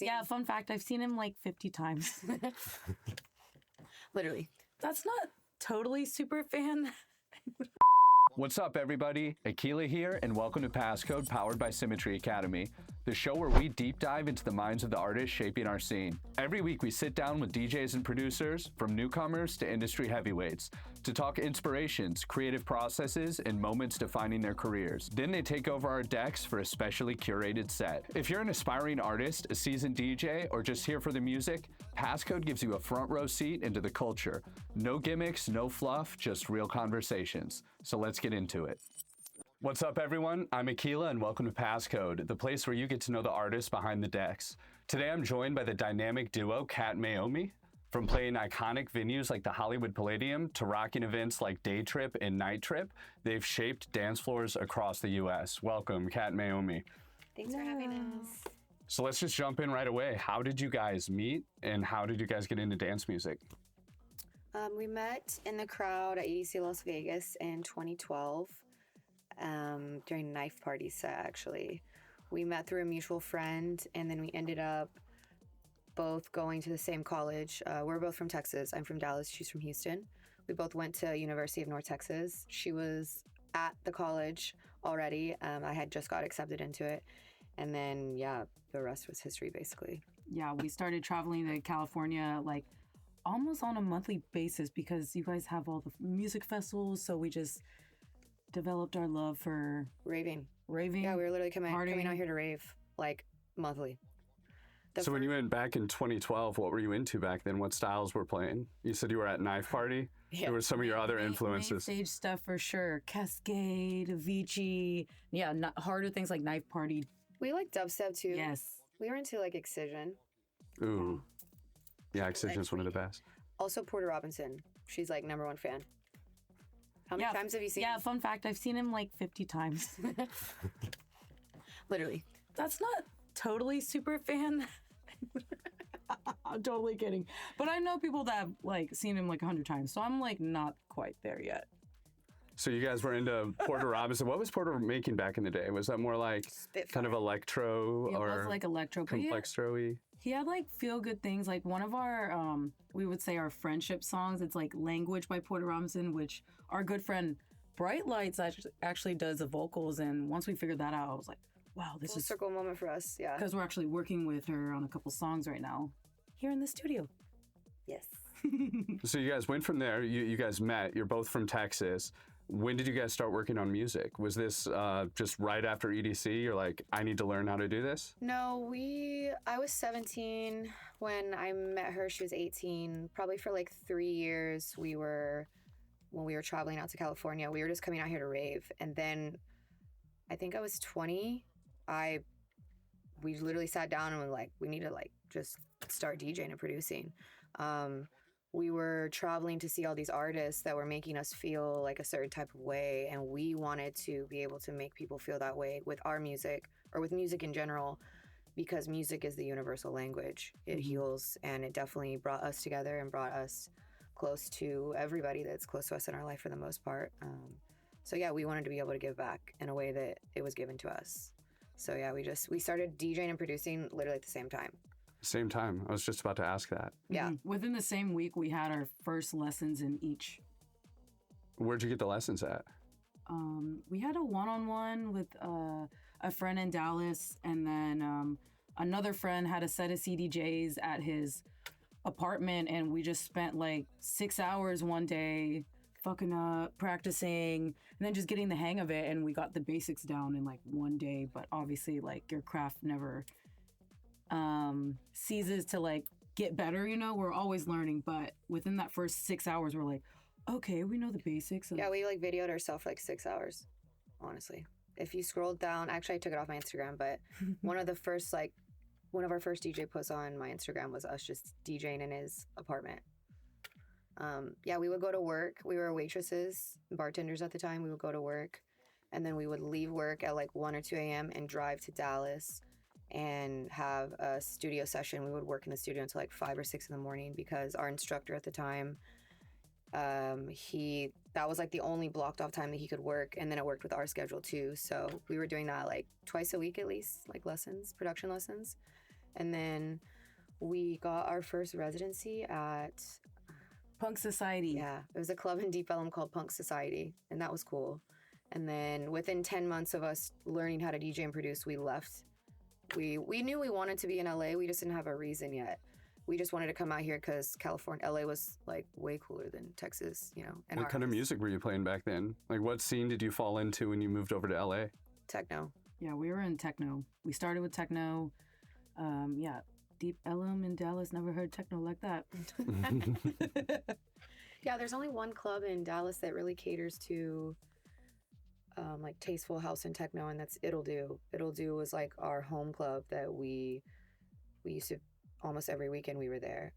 Yeah, fun fact, I've seen him like 50 times. Literally. That's not totally super fan. What's up, everybody? Akela here, and welcome to Passcode, powered by Symmetry Academy, the show where we deep dive into the minds of the artists shaping our scene. Every week, we sit down with DJs and producers, from newcomers to industry heavyweights, to talk inspirations, creative processes, and moments defining their careers. Then they take over our decks for a specially curated set. If you're an aspiring artist, a seasoned DJ, or just here for the music, Passcode gives you a front row seat into the culture. No gimmicks, no fluff, just real conversations. So let's get into it. What's up, everyone? I'm Akela, and welcome to Passcode, the place where you get to know the artists behind the decks. Today, I'm joined by the dynamic duo Kat and Maomi. From playing iconic venues like the Hollywood Palladium to rocking events like Day Trip and Night Trip, they've shaped dance floors across the U.S. Welcome, Kat and Maomi. Thanks for having us. So let's just jump in right away. How did you guys meet, and how did you guys get into dance music? We met in the crowd at EDC Las Vegas in 2012 during knife party set, actually. We met through a mutual friend, and then we ended up both going to the same college. We're both from Texas. I'm from Dallas. She's from Houston. We both went to University of North Texas. She was at the college already. I had just got accepted into it. And then, yeah, the rest was history, basically. Yeah, we started traveling to California like almost on a monthly basis because you guys have all the music festivals. So we just developed our love for Raving. Yeah, we were literally coming out here to rave, like, monthly. So when you went back in 2012, what were you into back then? What styles were playing? You said you were at Knife Party. Yeah. Who were some of your other influences? Stage stuff for sure. Cascade, Avicii. Yeah, harder things like Knife Party. We like dubstep, too. Yes. We were into, like, Excision. Ooh. Yeah, Excision's one of the best. Also, Porter Robinson. She's, like, #1 fan. How many times have you seen him? Yeah, fun fact, I've seen him like 50 times. Literally. That's not totally super fan. I'm totally kidding. But I know people that have like seen him like 100 times. So I'm like not quite there yet. So you guys were into Porter Robinson. What was Porter making back in the day? Was that more like kind of electro It or was like electro, complextro-y? He had like feel good things. Like one of our, we would say our friendship songs. It's like Language by Porter Robinson, which our good friend Bright Lights actually does the vocals. And once we figured that out, I was like, wow, this Full is circle moment for us, yeah. Because we're actually working with her on a couple songs right now here in the studio. Yes. So you guys went from there. You guys met. You're both from Texas. When did you guys start working on music? Was this just right after EDC? You're like, I need to learn how to do this? No, I was 17 when I met her. She was 18. Probably for like 3 years, when we were traveling out to California, we were just coming out here to rave. And then I think I was 20. We literally sat down and were like, we need to like just start DJing and producing. We were traveling to see all these artists that were making us feel like a certain type of way, and we wanted to be able to make people feel that way with our music or with music in general, because music is the universal language. It heals, and it definitely brought us together and brought us close to everybody that's close to us in our life for the most part. So yeah, we wanted to be able to give back in a way that it was given to us. So yeah, we started DJing and producing literally at the same time. Same time. I was just about to ask that. Yeah. Within the same week, we had our first lessons in each. Where'd you get the lessons at? We had a one-on-one with a friend in Dallas, and then another friend had a set of CDJs at his apartment, and we just spent like 6 hours one day fucking up, practicing, and then just getting the hang of it, and we got the basics down in like one day. But obviously, like, your craft never ceases to like get better, you know. We're always learning, but within that first 6 hours, we're like, okay, we know the basics. Yeah, we like videoed ourselves for like 6 hours, honestly. If you scroll down, actually I took it off my Instagram, but one of our first DJ posts on my Instagram was us just DJing in his apartment. Yeah, we would go to work. We were waitresses, bartenders at the time. We would go to work, and then we would leave work at like 1 or 2 a.m. and drive to Dallas and have a studio session. We would work in the studio until like 5 or 6 in the morning because our instructor at the time, that was like the only blocked off time that he could work, and then it worked with our schedule too. So we were doing that like twice a week at least, like lessons, production lessons. And then we got our first residency at Punk Society. Yeah, it was a club in Deep Ellum called Punk Society, and that was cool. And then within 10 months of us learning how to DJ and produce, we left. We knew we wanted to be in LA, we just didn't have a reason yet. We just wanted to come out here because California, LA was like way cooler than Texas, you know. What kind of music were you playing back then? Like, what scene did you fall into when you moved over to LA? Techno. Yeah, we were in techno. We started with techno. Yeah, Deep Ellum in Dallas, never heard techno like that. Yeah, there's only one club in Dallas that really caters to like tasteful house and techno, and that's It'll Do. It'll Do was like our home club that we used to almost every weekend we were there.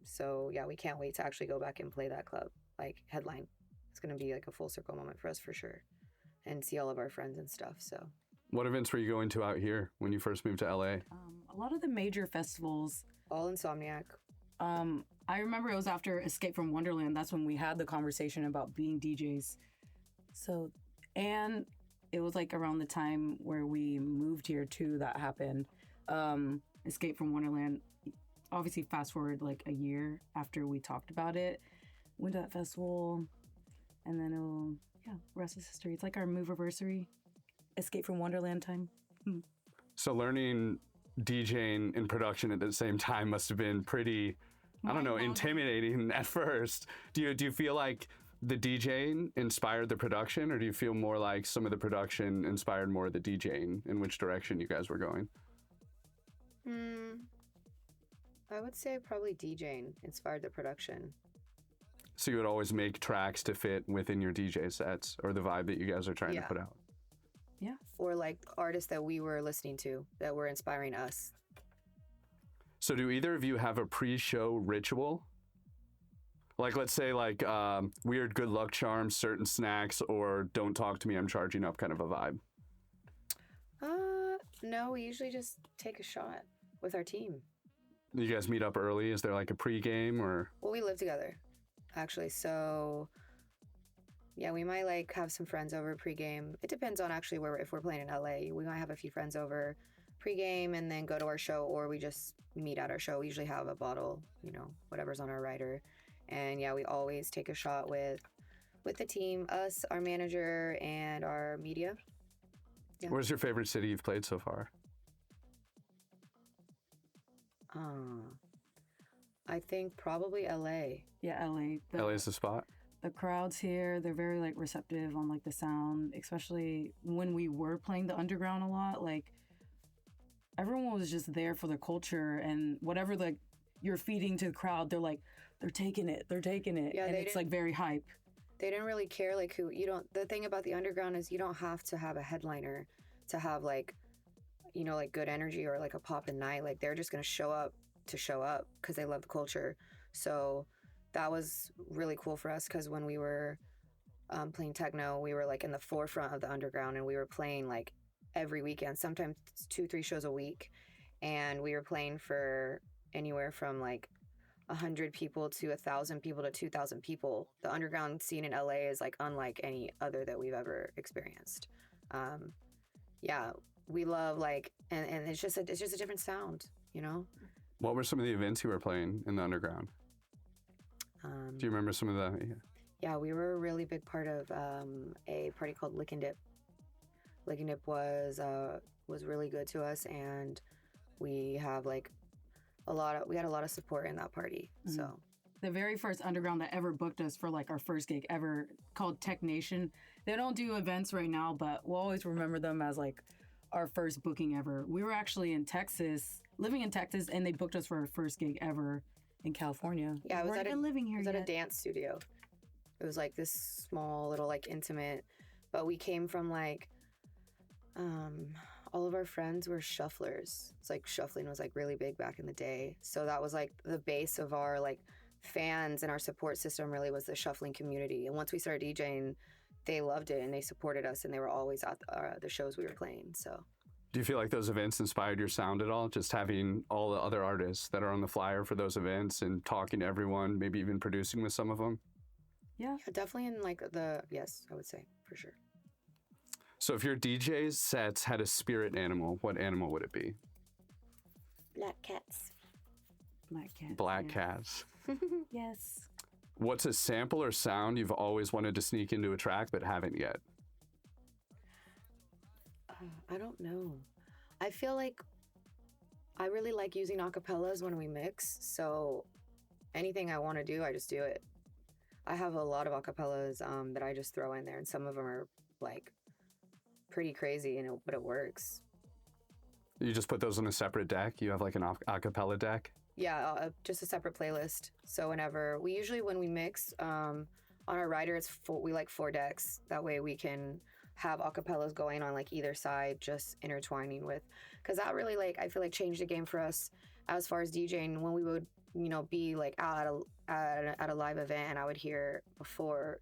So yeah, we can't wait to actually go back and play that club, like headline. It's gonna be like a full circle moment for us for sure, and see all of our friends and stuff. So. What events were you going to out here when you first moved to LA? A lot of the major festivals. All Insomniac. I remember it was after Escape from Wonderland. That's when we had the conversation about being DJs. So, and it was like around the time where we moved here too that happened. Escape from Wonderland, obviously fast forward like a year after we talked about it, went to that festival, and then rest is history. It's like our move-anniversary, Escape from Wonderland time. So learning DJing and production at the same time must have been pretty, I don't know, intimidating at first. Do you feel like the DJing inspired the production, or do you feel more like some of the production inspired more of the DJing, in which direction you guys were going? I would say probably DJing inspired the production. So you would always make tracks to fit within your DJ sets or the vibe that you guys are trying to put out? Yeah. Or like artists that we were listening to that were inspiring us. So do either of you have a pre-show ritual? Like, let's say like weird good luck charms, certain snacks, or don't talk to me, I'm charging up kind of a vibe? No, we usually just take a shot with our team. You guys meet up early? Is there like a pre-game or? Well, we live together, actually. So, yeah, we might like have some friends over pregame. It depends on actually if we're playing in LA. We might have a few friends over pregame and then go to our show, or we just meet at our show. We usually have a bottle, you know, whatever's on our rider. And yeah, we always take a shot with the team, us, our manager, and our media. Yeah. Where's your favorite city you've played so far? I think probably LA. Yeah, LA. LA is the spot? The crowds here, they're very like receptive on like the sound, especially when we were playing the underground a lot. Like everyone was just there for the culture, and whatever like you're feeding to the crowd, they're taking it. Yeah, and it's like very hype. They didn't really care like who, the thing about the underground is you don't have to have a headliner to have like, you know, like good energy or like a poppin' night. Like they're just gonna show up because they love the culture. So that was really cool for us, because when we were playing techno, we were like in the forefront of the underground, and we were playing like every weekend, sometimes 2-3 shows a week, and we were playing for anywhere from like 100 people to 1,000 people to 2,000 people. The underground scene in LA is like unlike any other that we've ever experienced. Yeah, we love like, and it's just a different sound, you know. What were some of the events you were playing in the underground? Do you remember some of the? Yeah, we were a really big part of a party called Lick and Dip. Lick and Dip was really good to us, and we have like we had a lot of support in that party. Mm-hmm. So the very first underground that ever booked us for like our first gig ever, called Tech Nation. They don't do events right now, but we'll always remember them as like our first booking ever. We were actually in Texas, living in Texas, and they booked us for our first gig ever in California. Yeah, we weren't even living here yet. It was yet. At a dance studio. It was like this small little like intimate, but we came from like all of our friends were shufflers. It's like shuffling was like really big back in the day. So that was like the base of our like fans, and our support system really was the shuffling community. And once we started DJing, they loved it and they supported us, and they were always at the shows we were playing. So do you feel like those events inspired your sound at all? Just having all the other artists that are on the flyer for those events and talking to everyone, maybe even producing with some of them? Yeah, definitely in like yes, I would say for sure. So if your DJ's sets had a spirit animal, what animal would it be? Black cats. Black Cat. Black yeah. Cats. Yes. What's a sample or sound you've always wanted to sneak into a track but haven't yet? I don't know. I feel like I really like using acapellas when we mix. So anything I want to do, I just do it. I have a lot of acapellas that I just throw in there, and some of them are like pretty crazy, but it works. You just put those on a separate deck? You have like an acapella deck? Yeah, just a separate playlist. So when we mix on our rider, we like 4 decks. That way we can have acapellas going on like either side, just intertwining with, because that really I feel like changed the game for us as far as DJing. When we would be like out at a live event, and I would hear before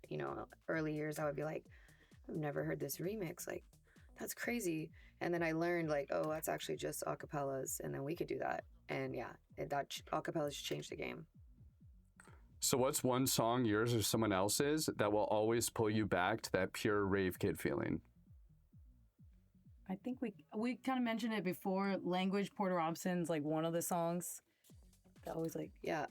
early years, I would be like, I've never heard this remix, like that's crazy. And then I learned like, oh, that's actually just acapellas, and then we could do that. And yeah, that acapellas changed the game. So what's one song, yours or someone else's, that will always pull you back to that pure rave kid feeling? I think we kind of mentioned it before. Language, Porter Robson's like one of the songs that always like. Yeah.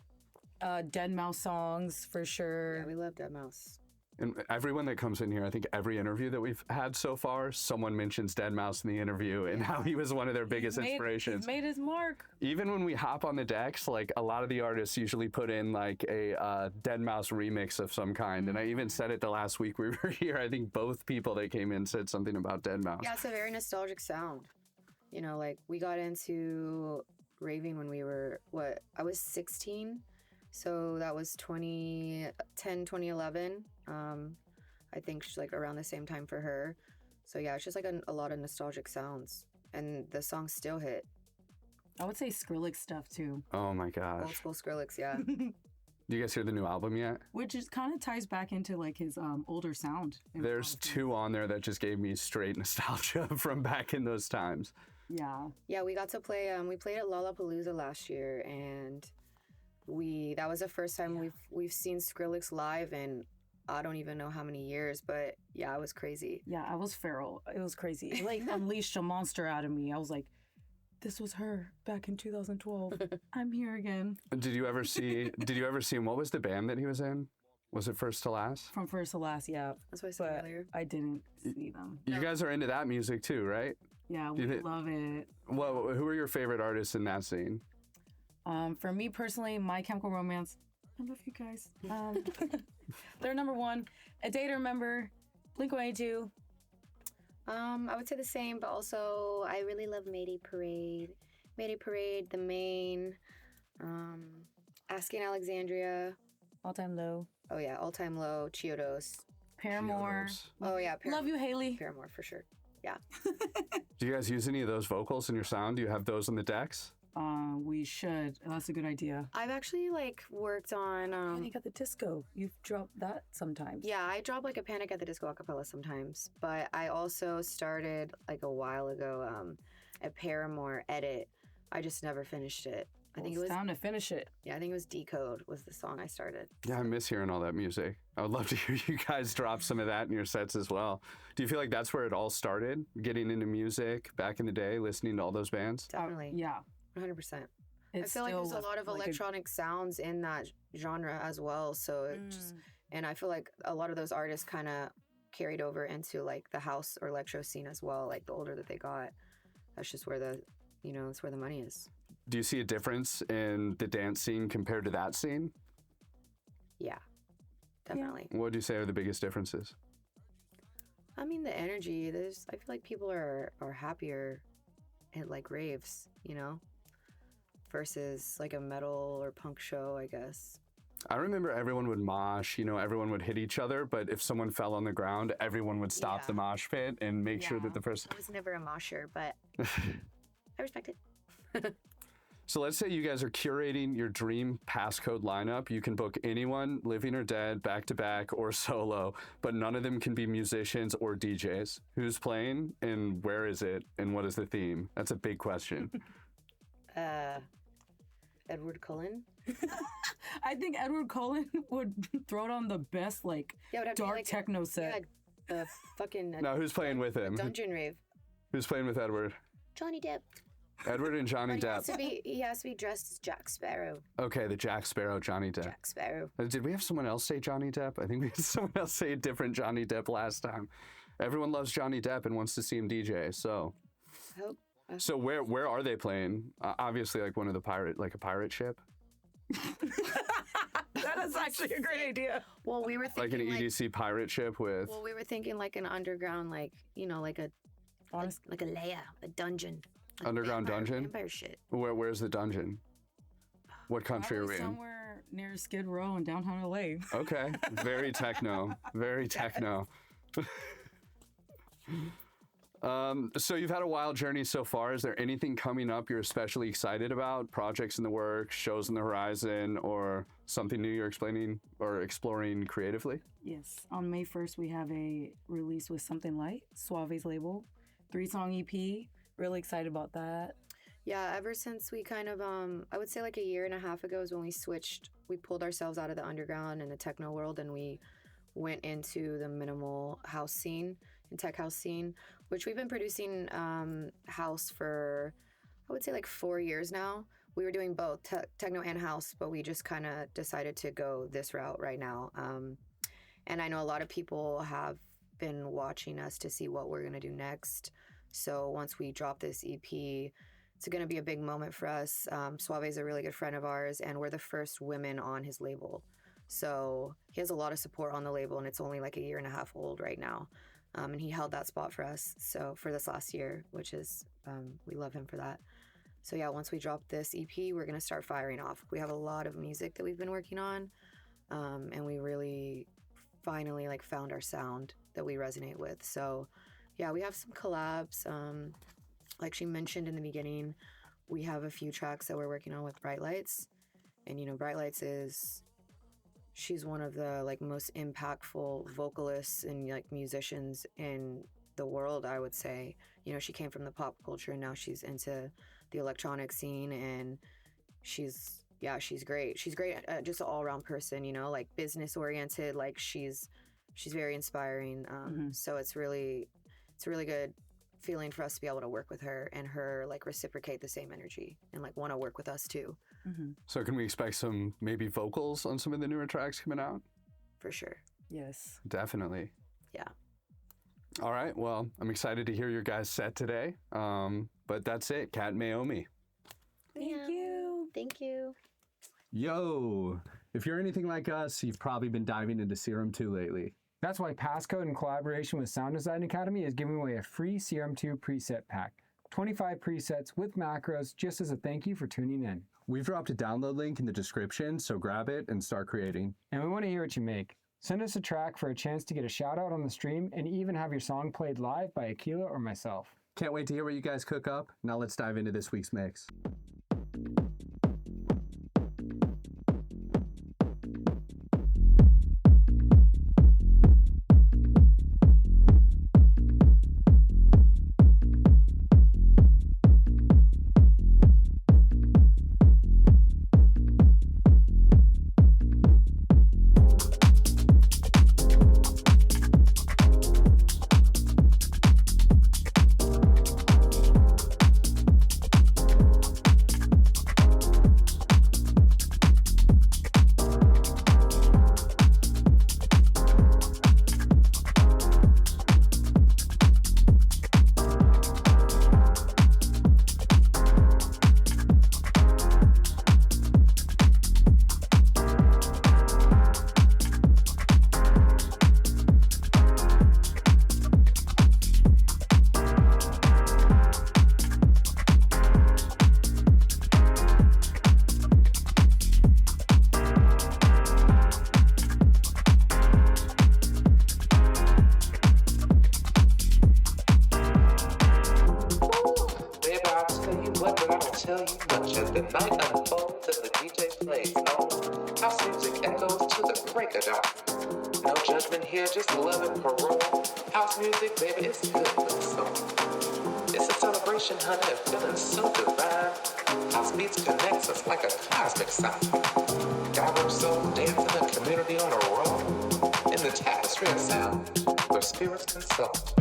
Dead Mouse songs for sure. Yeah, we love Dead Mouse. And everyone that comes in here, I think every interview that we've had so far, someone mentions Dead Mouse in the interview and how he was one of their biggest inspirations. He's made his mark. Even when we hop on the decks, like a lot of the artists usually put in like a Dead Mouse remix of some kind. And I even said it the last week we were here. I think both people that came in said something about Dead Mouse. Yeah, it's a very nostalgic sound. Like we got into raving when we were, I was 16. So that was 2010, 2011. I think she's like around the same time for her. So yeah, it's just like a lot of nostalgic sounds, and the songs still hit. I would say Skrillex stuff too. Oh my gosh. Old school Skrillex, yeah. Do you guys hear the new album yet? Which is kind of ties back into like his older sound. There's 2 on there that just gave me straight nostalgia from back in those times. Yeah. Yeah, we got to play. We played at Lollapalooza last year, and that was the first time we've seen Skrillex live in I don't even know how many years, but yeah, it was crazy. Yeah, I was feral. It was crazy. It like unleashed a monster out of me. I was like, this was her back in 2012. I'm here again. Did you ever see him? What was the band that he was in? Was it First to Last? From First to Last, yeah. That's what I said earlier. I didn't see them. You guys are into that music too, right? Yeah, we love it. Well, who are your favorite artists in that scene? For me personally, My Chemical Romance. I love you guys. They're number 1. A Day to Remember, Blink-182. I would say the same, but also I really love Mayday Parade. Mayday Parade, The Main, Asking Alexandria. All Time Low. Oh yeah, All Time Low, Chiodos. Paramore. Oh yeah, Love you, Haley. Paramore for sure. Yeah. Do you guys use any of those vocals in your sound? Do you have those on the decks? We should. That's a good idea. I've actually worked on And you got the disco. You've dropped that sometimes. Yeah, I drop like a Panic at the Disco acapella sometimes. But I also started like a while ago a Paramore edit. I just never finished it. I think it was time to finish it. Yeah, I think it was Decode was the song I started. Yeah, I miss hearing all that music. I would love to hear you guys drop some of that in your sets as well. Do you feel like that's where it all started? Getting into music back in the day, listening to all those bands? Definitely. Yeah. 100%. I feel like there's a lot of electronic sounds in that genre as well. So it and I feel like a lot of those artists kind of carried over into like the house or electro scene as well. Like the older that they got, that's just where that's where the money is. Do you see a difference in the dance scene compared to that scene? Yeah, definitely. What would you say are the biggest differences? I mean, the energy. I feel like people are happier at like raves, versus like a metal or punk show, I guess. I remember everyone would mosh, everyone would hit each other, but if someone fell on the ground, everyone would stop the mosh pit and make sure that the person... I was never a mosher, but I respect it. So let's say you guys are curating your dream passcode lineup. You can book anyone, living or dead, back to back or solo, but none of them can be musicians or DJs. Who's playing and where is it and what is the theme? That's a big question. Edward Cullen. I think Edward Cullen would throw down the best dark techno set. Yeah, fucking. Now who's playing with him? Dungeon rave. Who's playing with Edward? Johnny Depp. Edward and Johnny Depp. He has to be dressed as Jack Sparrow. Okay, the Jack Sparrow, Johnny Depp. Jack Sparrow. Did we have someone else say Johnny Depp? I think we had someone else say a different Johnny Depp last time. Everyone loves Johnny Depp and wants to see him DJ. So, so where are they playing? Obviously, like a pirate ship. That is actually a great idea. Well, we were thinking like an EDC pirate ship with. Well, we were thinking like an underground, like a lair, a dungeon. Like underground dungeon? Vampire shit. Where's the dungeon? What country are we in? Somewhere near Skid Row in downtown LA. Okay. Very techno. Very techno. So you've had a wild journey so far. Is there anything coming up you're especially excited about? Projects in the works, shows in the horizon, or something new you're exploring creatively? Yes. On May 1st, we have a release with Something Light, Suave's label, 3-song EP. Really excited about that. Yeah, ever since we kind of, I would say like a year and a half ago is when we pulled ourselves out of the underground and the techno world, and we went into the minimal house scene and tech house scene, which we've been producing house for, I would say like 4 years now. We were doing both techno and house, but we just kind of decided to go this route right now. And I know a lot of people have been watching us to see what we're going to do next. So once we drop this EP, it's going to be a big moment for us. Suave is a really good friend of ours, and we're the first women on his label. So he has a lot of support on the label, and it's only like a year and a half old right now. And he held that spot for us so for this last year, which is, we love him for that. So yeah, once we drop this EP, we're going to start firing off. We have a lot of music that we've been working on, and we really finally like found our sound that we resonate with. So yeah, we have some collabs. Like she mentioned in the beginning, we have a few tracks that we're working on with Bright Lights. And, you know, Bright Lights she's one of the like most impactful vocalists and like musicians in the world, I would say. You know, she came from the pop culture and now she's into the electronic scene, and she's great. She's great, just an all-around person, you know, like business oriented, like she's very inspiring. So it's really good feeling for us to be able to work with her and her like reciprocate the same energy and like want to work with us too. So can we expect some maybe vocals on some of the newer tracks coming out? For sure. Yes. Definitely. Yeah. All right. Well, I'm excited to hear your guys' set today. But that's it. Kat and Maomi. Thank you. Yo, if you're anything like us, you've probably been diving into Serum 2 lately. That's why PASSCODE, in collaboration with Sound Design Academy, is giving away a free Serum 2 preset pack. 25 presets with macros, just as a thank you for tuning in. We've dropped a download link in the description, so grab it and start creating. And we want to hear what you make. Send us a track for a chance to get a shout out on the stream and even have your song played live by Akela or myself. Can't wait to hear what you guys cook up. Now let's dive into this week's mix. tell you much as the night unfolds and the DJ plays on. House music echoes to the break of dawn. No judgment here, just love and parole. House music, baby, it's good for the soul. It's a celebration, honey, feeling so divine. House beats connects us like a cosmic sign. Goddamn soul, dancing the community on a roll. In the tapestry of sound, where spirits consult.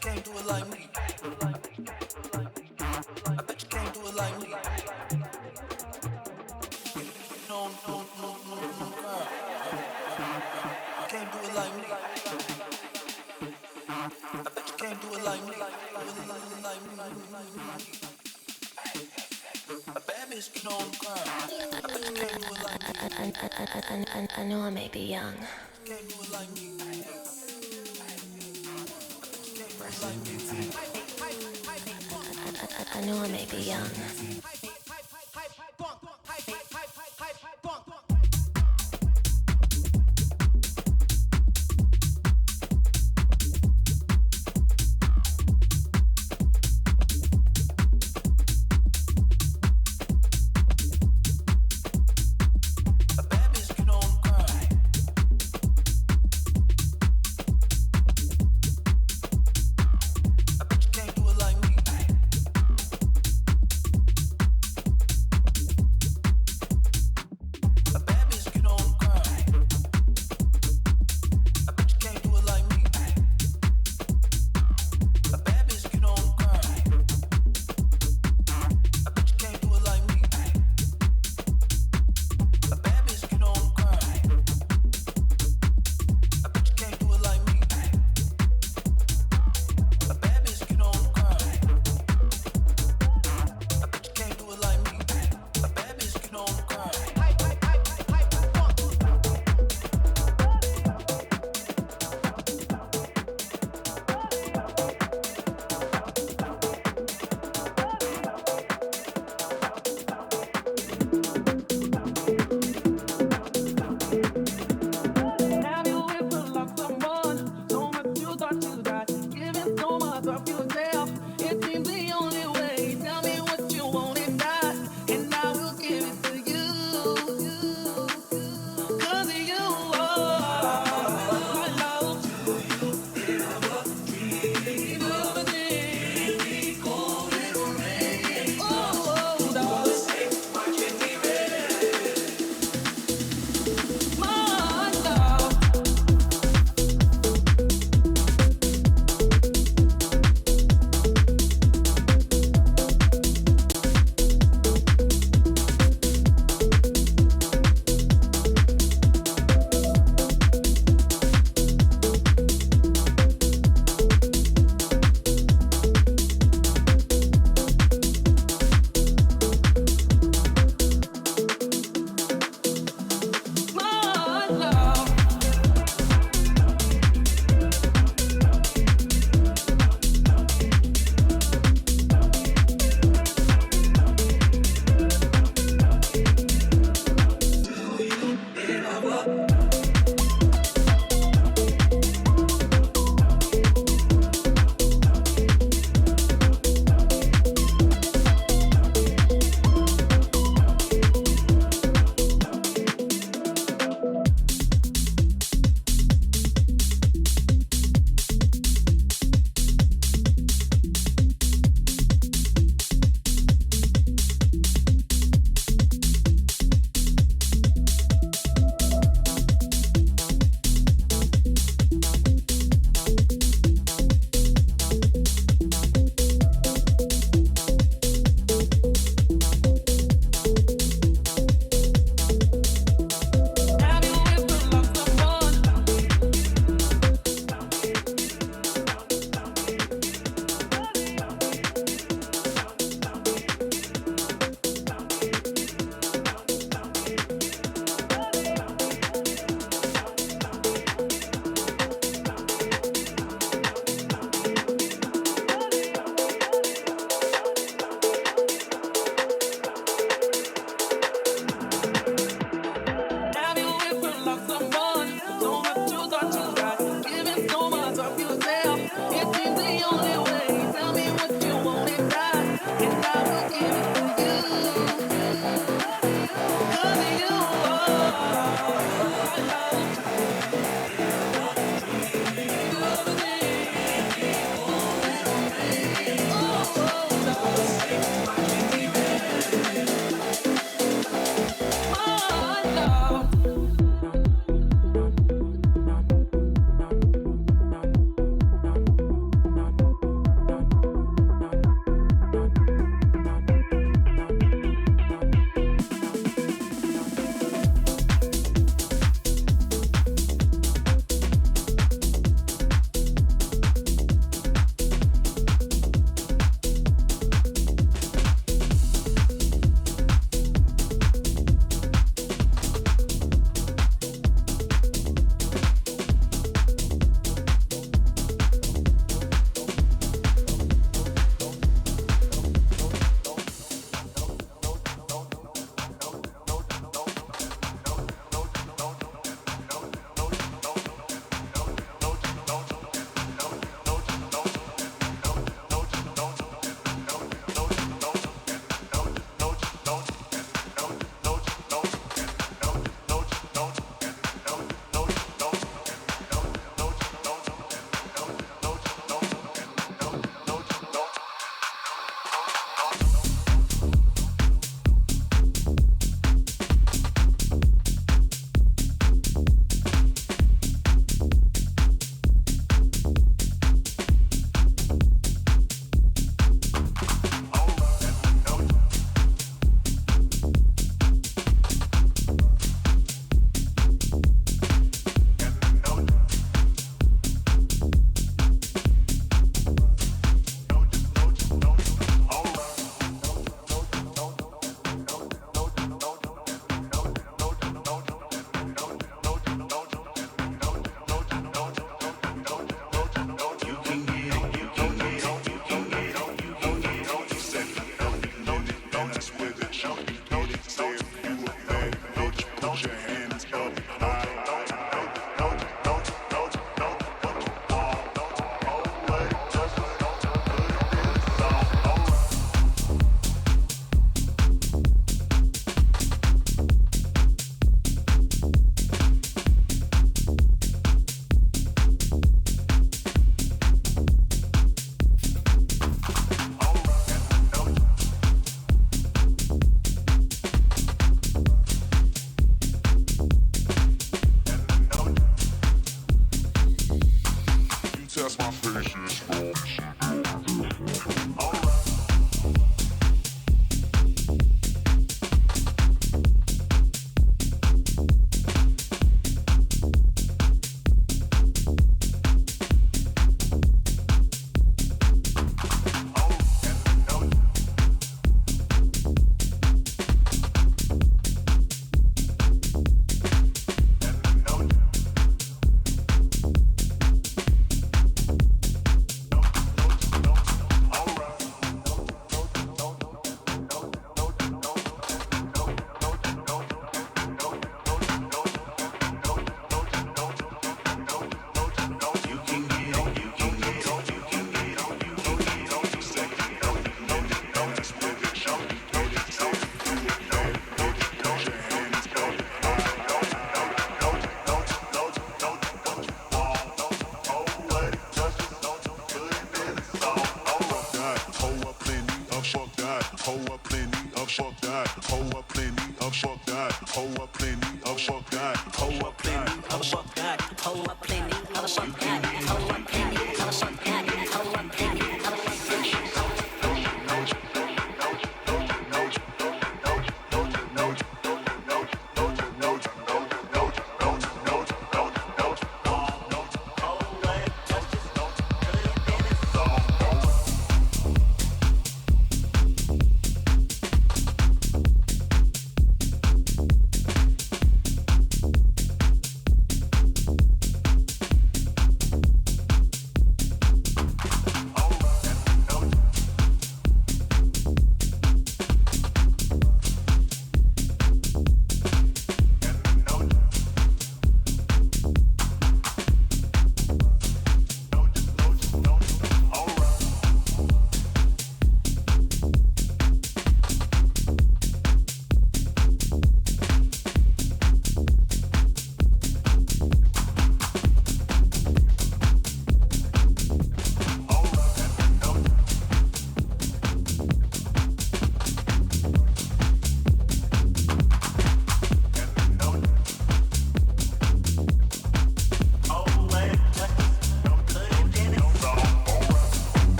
can't do it like me. I bet you can't do it like me. No, girl. You can't do it like me. I bet you can't do it like me. A bad bitch can own girl. I bet you can't do it like me. I know I may be young. Can't do it like me. I know I may be young.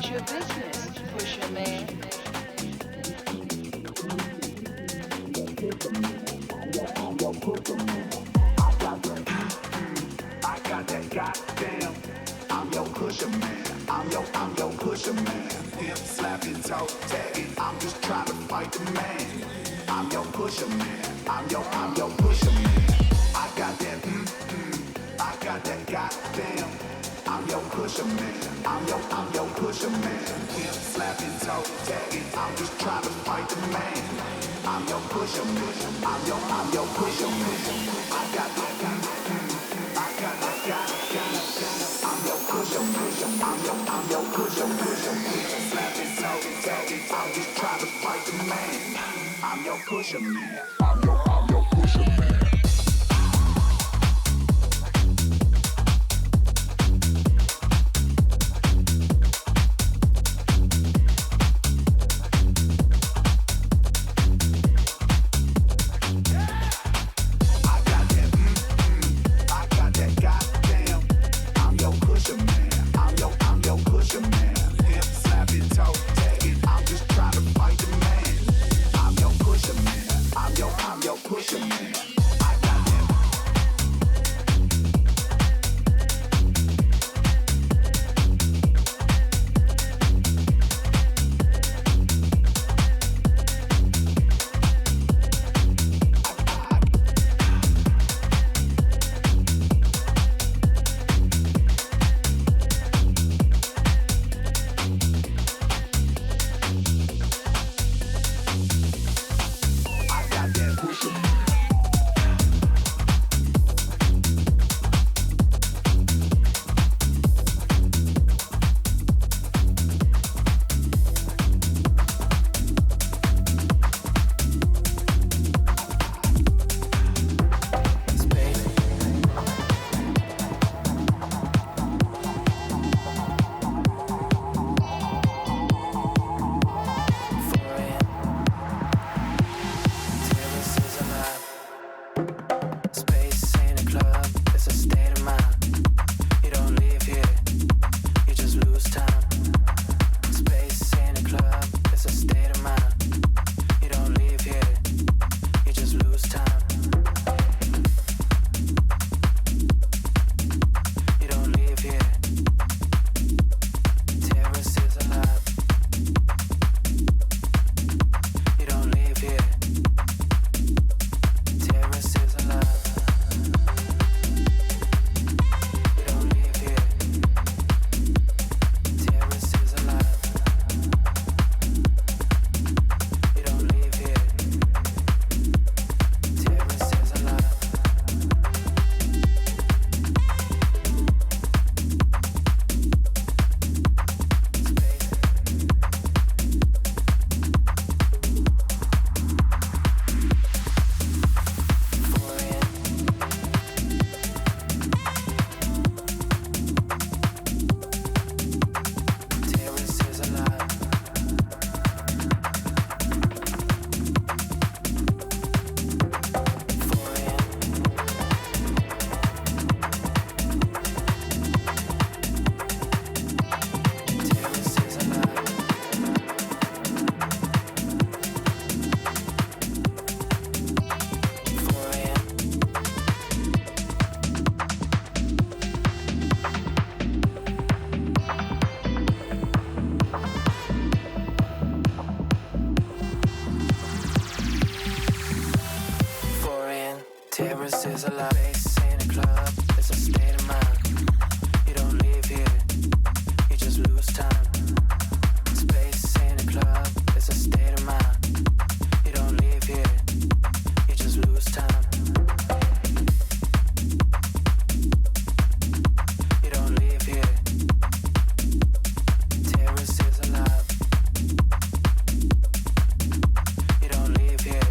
What's your business, pusher man? I got that goddamn. I'm your pusher man. I'm your pusher man. Hip slapping, toe tagging. I'm just trying to fight the man. I'm your pusher man. I'm your pusher man. I got that. I got that goddamn. I'm your pusher man. I'm your pusher man. Hip slapping, toe tagging. I'm just trying to fight the man. I'm your pusher man. I'm your pusher man. I got that. I got that. I'm your pusher man. I'm your pusher man. Hip slapping, toe tagging. I'm just trying to fight the man. I'm your pusher man. I'm your pusher man. Terrace is a lot. Bass in a club, it's a state of mind. You don't live here, you just lose time. Space in a club, it's a state of mind. You don't live here, you just lose time. You don't live here. Terrace is a lot. You don't live here.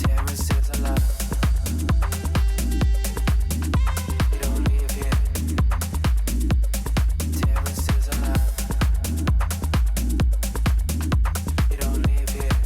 Terrace is a lot. You don't live here. Terrace is a lot. You don't live here.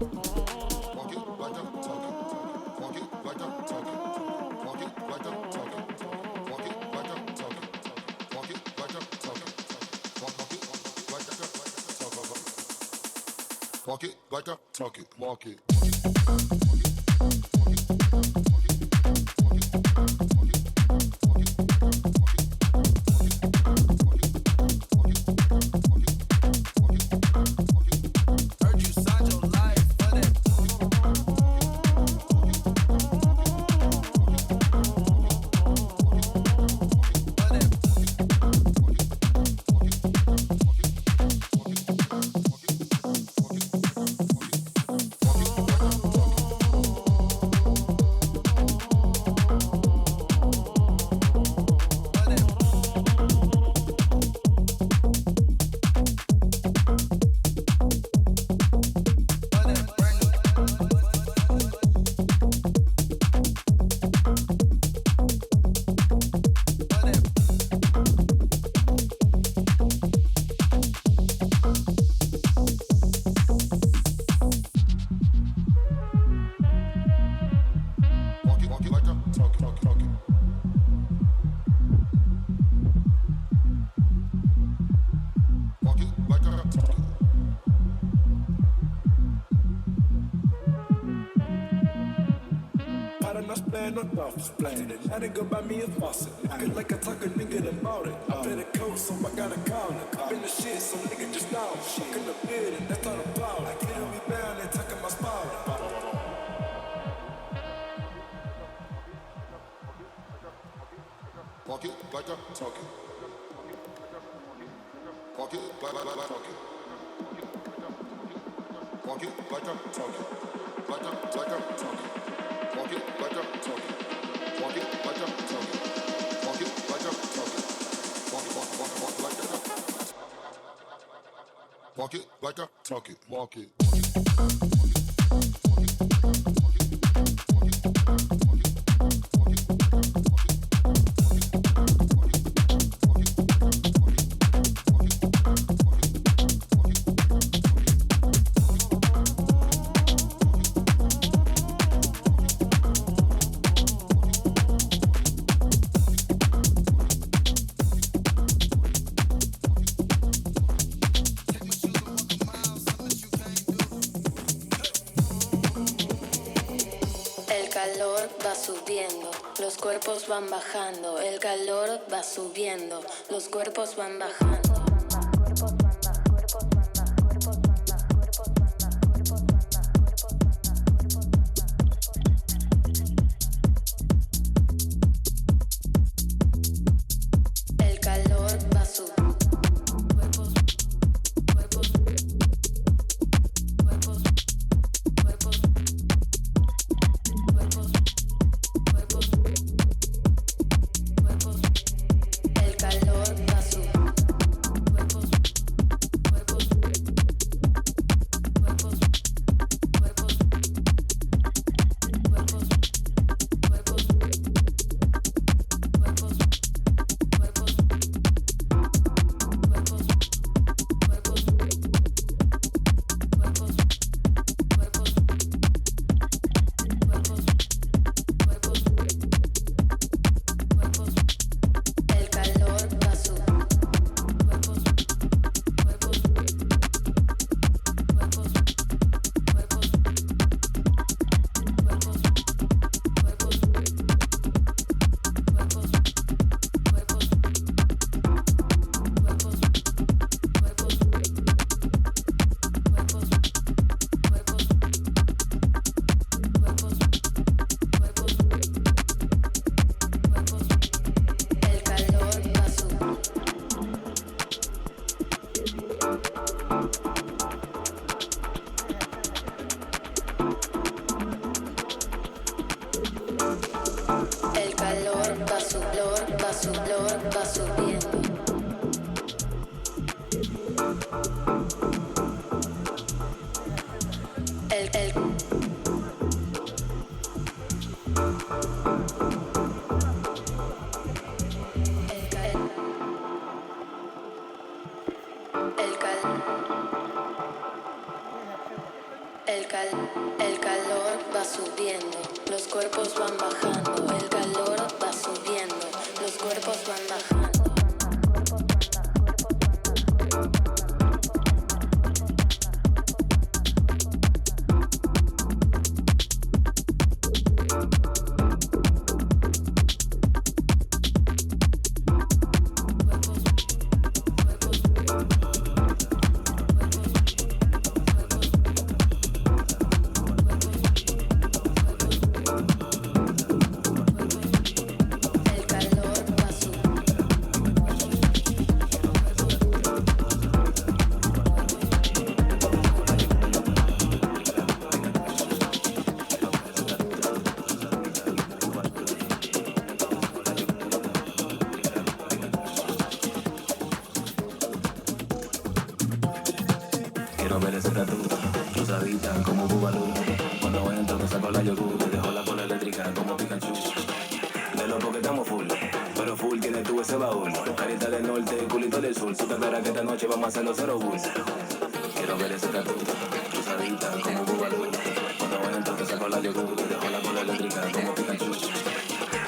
Walk it like I'm talking. Walk it like I'm talking. Walk it like I'm talking. Walk it like I'm talking. Walk it like I'm talking. Walk it like I'm talking. Walk it like I'm talking. Walk it. I didn't go buy me a faucet. Nigga like I talk a nigga that bought it. I bet a coat, so I gotta call it. I been the shit, so nigga just know. Shit in the building, that's not a problem. I get me bound and talking my spot. Walk it like I'm talking. Walk it like I'm talking. Walk it like I'm talking. Like I'm talking. Walk it like I'm talking. Walk it like I'm talking. Walk it like I'm talking. Walk like I'm talking. Walk it like I'm talking. Walk it. Los cuerpos van bajando, el calor va subiendo, los cuerpos van bajando. El calor va subiendo. Va subiendo. El calor va subiendo, los cuerpos van bajando. El calor va subiendo, los cuerpos van bajando. Quiero ver ese tatu, rosadita como Bubalú. Cuando entro te saco la yogur, te dejo la cola eléctrica como Pikachu. De loco que estamos full, pero full tiene tú ese baúl. Carita del norte, culito del sur. Tú te esperas que esta noche vamos a hacer los cero bulls. Quiero ver ese tatu, rosadita como Bubalú. Cuando entro te saco la yogur, te dejo la cola eléctrica como Pikachu.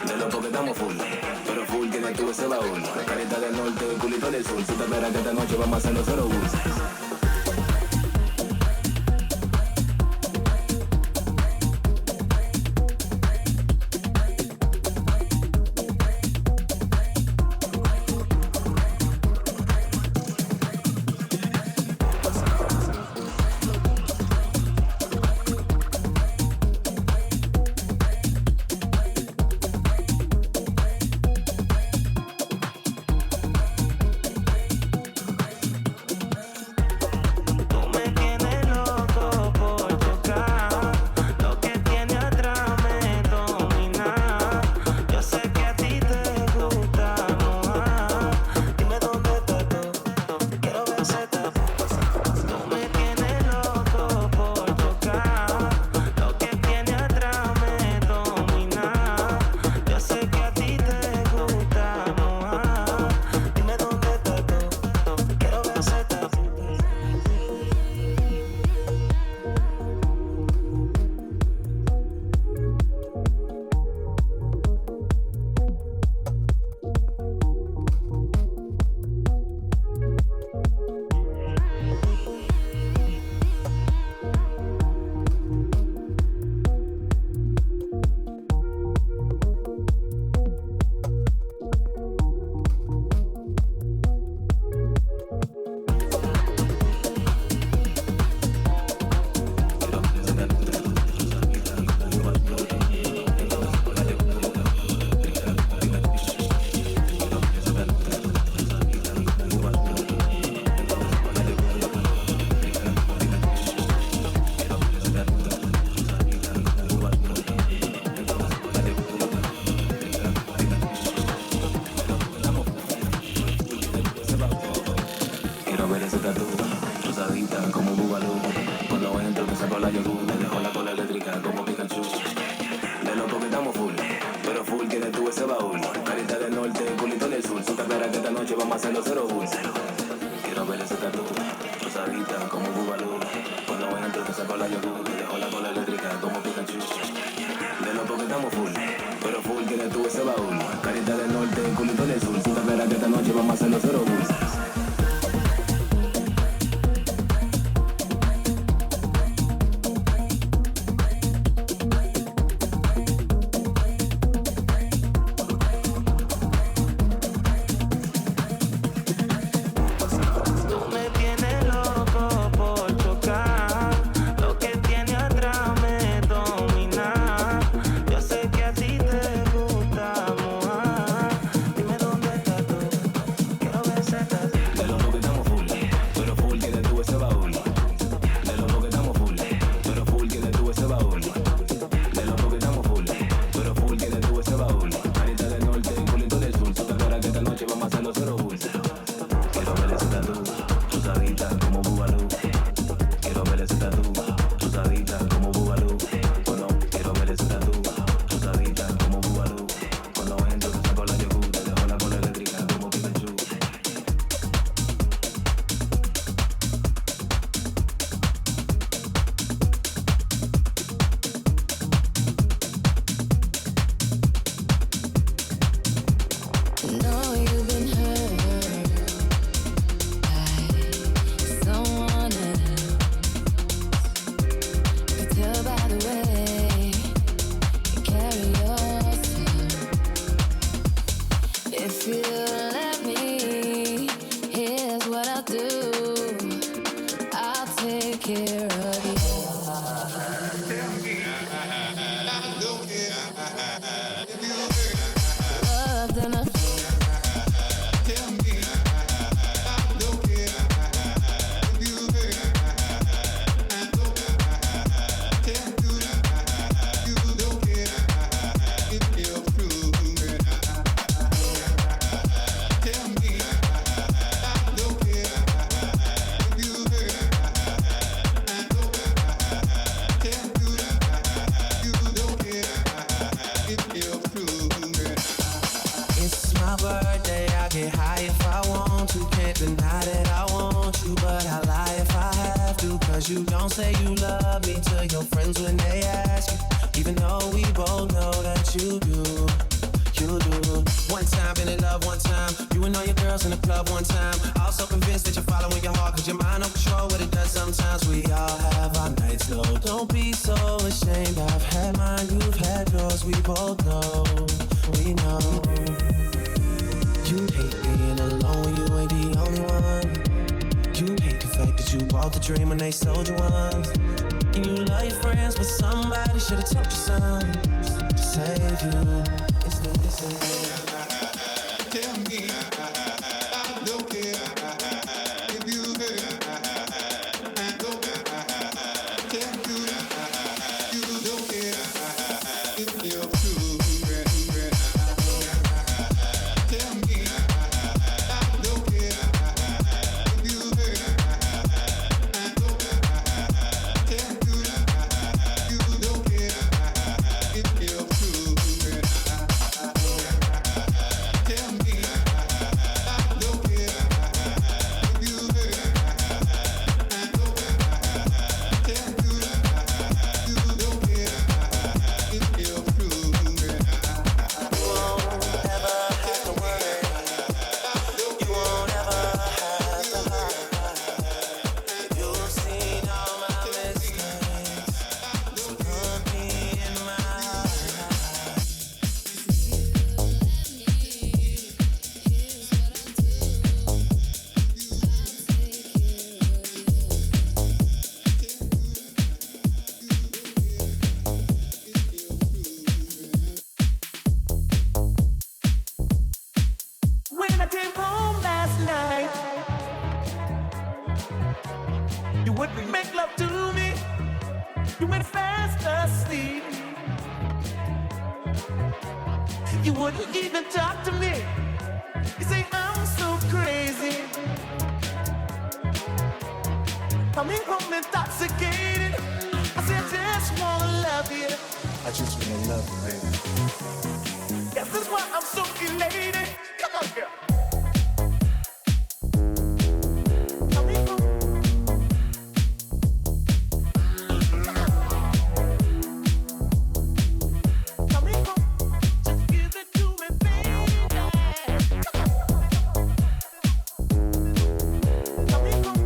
De loco que estamos full, pero full tiene tú ese baúl. Carita del norte, culito del sur. Tú te esperas que esta noche vamos a hacer los cero bulls. Quiero say you love me to your friends when they ask you, even though we both know that you do. You do. One time, been in love one time. You and all your girls in the club one time. Also convinced that you're following your heart, cause your mind don't control what it does sometimes. We all have our nights, no, don't be so ashamed. I've had mine, you've had yours, we both know. We know. You hate being alone, you ain't the only one. You hate the fact that you bought the dream when they sold you one. And you love your friends, but somebody should've told you something to save you. Tell me, I don't care if you hurt. I don't tell you, you don't care if you're true. Tell me, I don't care if you hurt. I don't tell you, you don't care if you're true. Tell me, I don't care if you hurt. I don't tell you, you don't care if you're true. You won't ever have to worry. You won't ever have to hide. You've seen all my mistakes, so look me in my eyes. When I came home last night, you wouldn't make love to me. You went fast asleep. You wouldn't even talk to me. You say I'm so crazy. Coming home intoxicated. I say I just wanna love you. I just wanna love you, baby. Yes, that's why I'm so elated. Come on, girl. Coming home. Coming home. Just give it to me, baby. Coming home. Coming home.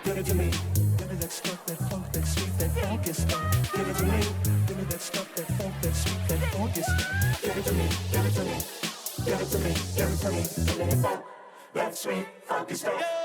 Give it to me. Give me that stuff, that funk, that sweet, that funky stuff. Give it to me. Give me that stuff, that funk, that sweet, that funky stuff. Give it to me. Give it to me. Give it to me. Give it to me. Give me that funk, that sweet, funky stuff.